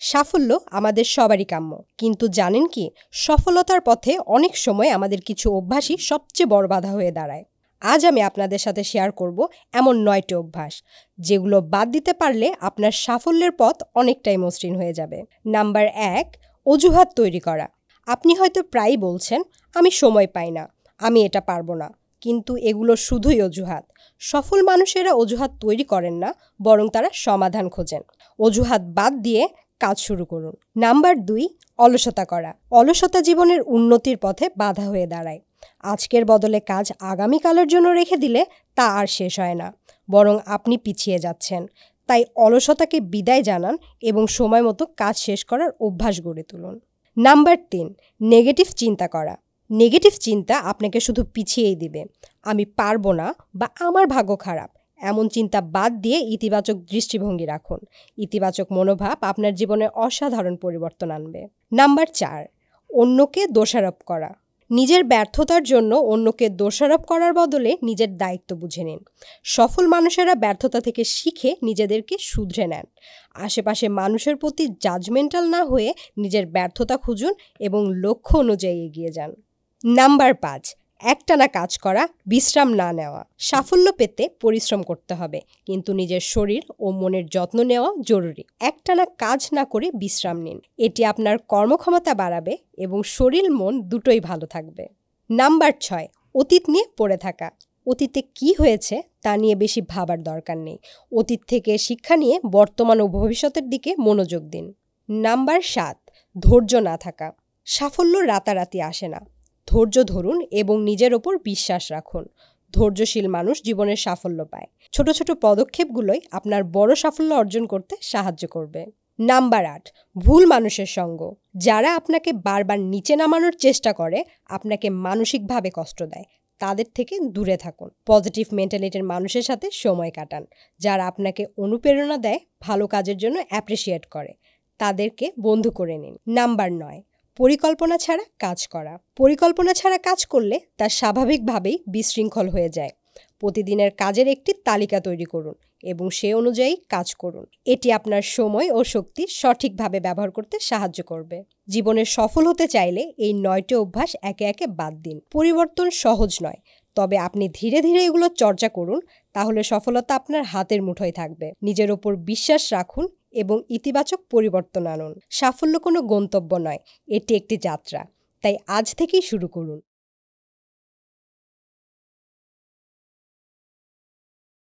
সাফল্য আমাদের সবারই কাম্য, কিন্তু জানেন কি, সফলতার পথে অনেক সময় আমাদের কিছু অভ্যাসই সবচেয়ে বড় বাধা হয়ে দাঁড়ায়। আজ আমি আপনাদের সাথে শেয়ার করব এমন ৯টি অভ্যাস, যেগুলো বাদ দিতে পারলে আপনার সাফল্যের পথ অনেকটাই মসৃণ হয়ে যাবে। নাম্বার ১, অজুহাত তৈরি করা। আপনি হয়তো প্রায়ই বলছেন, আমি সময় পাই না, আমি এটা পারবো না। কিন্তু এগুলো শুধুই অজুহাত। সফল মানুষেরা অজুহাত তৈরি করেন না, বরং তারা সমাধান খোঁজেন। অজুহাত বাদ দিয়ে কাজ শুরু করুন। নাম্বার ২, অলসতা করা। অলসতা জীবনের উন্নতির পথে বাধা হয়ে দাঁড়ায়। আজকের বদলে কাজ আগামীকালের জন্য রেখে দিলে তা আর শেষ হয় না, বরং আপনি পিছিয়ে যাচ্ছেন। তাই অলসতাকে বিদায় জানান এবং সময় মতো কাজ শেষ করার অভ্যাস গড়ে তুলুন। নাম্বার ৩, নেগেটিভ চিন্তা করা। নেগেটিভ চিন্তা আপনাকে শুধু পিছিয়েই দিবে। আমি পারবো না বা আমার ভাগ্য খারাপ, এমন চিন্তা বাদ দিয়ে ইতিবাচক দৃষ্টিভঙ্গি রাখুন। ইতিবাচক মনোভাব আপনার জীবনে অসাধারণ পরিবর্তন আনবে। নাম্বার ৪, অন্যকে দোষারোপ করা। নিজের ব্যর্থতার জন্য অন্যকে দোষারোপ করার বদলে নিজের দায়িত্ব বুঝে নিন। সফল মানুষেরা ব্যর্থতা থেকে শিখে নিজেদেরকে শুধরে নেন। আশেপাশে মানুষের প্রতি জাজমেন্টাল না হয়ে নিজের ব্যর্থতা খুঁজুন এবং লক্ষ্য অনুযায়ী এগিয়ে যান। নাম্বার ৫, একটানা কাজ করা, বিশ্রাম না নেওয়া। সাফল্য পেতে পরিশ্রম করতে হবে, কিন্তু নিজের শরীর ও মনের যত্ন নেওয়া জরুরি। একটানা কাজ না করে বিশ্রাম নিন। এটি আপনার কর্মক্ষমতা বাড়াবে এবং শরীর মন দুটোই ভালো থাকবে। নাম্বার ৬, অতীত নিয়ে পড়ে থাকা। অতীতে কি হয়েছে তা নিয়ে বেশি ভাবার দরকার নেই। অতীত থেকে শিক্ষা নিয়ে বর্তমান ও ভবিষ্যতের দিকে মনোযোগ দিন। নাম্বার ৭, ধৈর্য না থাকা। সাফল্য রাতারাতি আসে না। ধৈর্য ধরুন এবং নিজের ওপর বিশ্বাস রাখুন। ধৈর্যশীল মানুষ জীবনের সাফল্য পায়। ছোট ছোট পদক্ষেপগুলোই আপনার বড় সাফল্য অর্জন করতে সাহায্য করবে। নাম্বার ৮, ভুল মানুষের সঙ্গ। যারা আপনাকে বারবার নিচে নামানোর চেষ্টা করে, আপনাকে মানসিকভাবে কষ্ট দেয়, তাদের থেকে দূরে থাকুন। পজিটিভ মেন্টালিটির মানুষের সাথে সময় কাটান। যারা আপনাকে অনুপ্রেরণা দেয়, ভালো কাজের জন্য অ্যাপ্রিসিয়েট করে, তাদেরকে বন্ধু করে নিন। নাম্বার ৯, পরিকল্পনা ছাড়া কাজ করা। পরিকল্পনা ছাড়া কাজ করলে তা স্বাভাবিকভাবেই বিশৃঙ্খল হয়ে যায়। প্রতিদিনের কাজের একটি তালিকা তৈরি করুন এবং সে অনুযায়ী কাজ করুন। এটি আপনার সময় ও শক্তি সঠিকভাবে ব্যবহার করতে সাহায্য করবে। জীবনে সফল হতে চাইলে এই ৯টি অভ্যাস একে একে বাদ দিন। পরিবর্তন সহজ নয়, তবে আপনি ধীরে ধীরে এগুলো চর্চা করুন, তাহলে সফলতা আপনার হাতের মুঠোয় থাকবে। নিজের ওপর বিশ্বাস রাখুন এবং ইতিবাচক পরিবর্তন আনুন। সাফল্য কোনো গন্তব্য নয়, এটি একটি যাত্রা। তাই আজ থেকেই শুরু করুন।